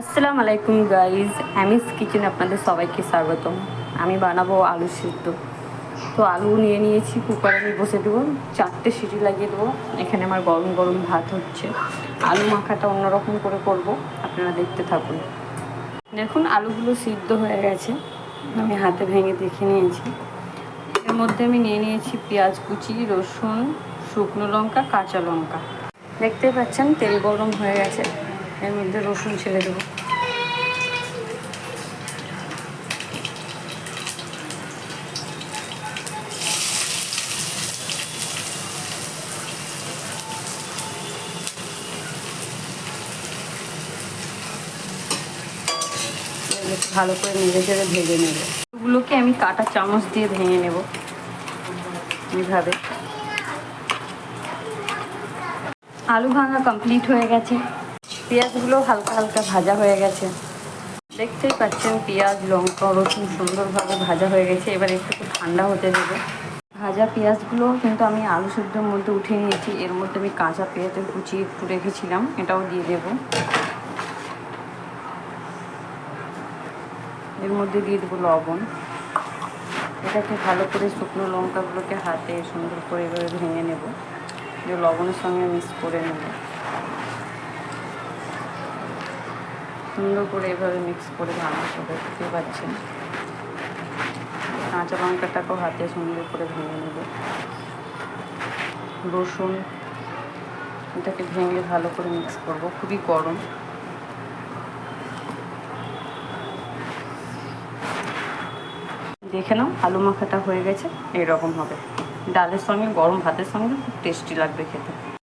আসসালামু আলাইকুম guys, Amiss কিচেনে আপনাদের সবাইকে স্বাগতম। আমি বানাবো আলু সিদ্ধ। তো আলু নিয়ে নিয়েছি, কুকারে আমি বসে দেবো, 4টে সিটি লাগিয়ে দেবো। এখানে আমার গরম গরম ভাত হচ্ছে। আলু মাখাটা অন্যরকম করে করব, আপনারা দেখতে থাকুন। দেখুন আলুগুলো সিদ্ধ হয়ে গেছে, আমি হাতে ভেঙে দেখে নিয়েছি। এর মধ্যে আমি নিয়ে নিয়েছি পেঁয়াজ কুচি, রসুন, শুকনো লঙ্কা, কাঁচা লঙ্কা। দেখতে পাচ্ছেন তেল গরম হয়ে গেছে, এর মধ্যে রসুন ছেড়ে দেবো। ভালো করে নেড়ে চেড়ে ভেজে নেব। এগুলোকে আমি কাঁটা চামচ দিয়ে ভেঙে নেব এইভাবে। আলু ভাঙা কমপ্লিট হয়ে গেছে, পেঁয়াজগুলো হালকা হালকা ভাজা হয়ে গেছে। দেখতেই পাচ্ছেন পেঁয়াজ, লঙ্কা, রসুন সুন্দরভাবে ভাজা হয়ে গেছে। এবার একটু ঠান্ডা হতে দেবো। ভাজা পেঁয়াজগুলো কিন্তু আমি আলু সেদ্ধর মধ্যে উঠিয়ে নিয়েছি। এর মধ্যে আমি কাঁচা পেঁয়াজের কুচি একটু রেখেছিলাম, এটাও দিয়ে দেবো। এর মধ্যে দিয়ে দেবো লবণ। এটাকে ভালো করে শুকনো লঙ্কাগুলোকে হাতে সুন্দর করে এভাবে ভেঙে নেব, যে লবণের সঙ্গে মিক্স করে নেব। সুন্দর করে এভাবে মিক্স করে ভালো করে দেখতে পাচ্ছেন। কাঁচা লঙ্কাটাকেও হাতে সুন্দর করে ভেঙে নেব। রসুন, এটাকে ভেঙে ভালো করে মিক্স করব। খুবই গরম। দেখে নাও আলু মাখাটা হয়ে গেছে, এরকম হবে। ডালের সঙ্গে, গরম ভাতের সঙ্গে খুব টেস্টি লাগবে খেতে।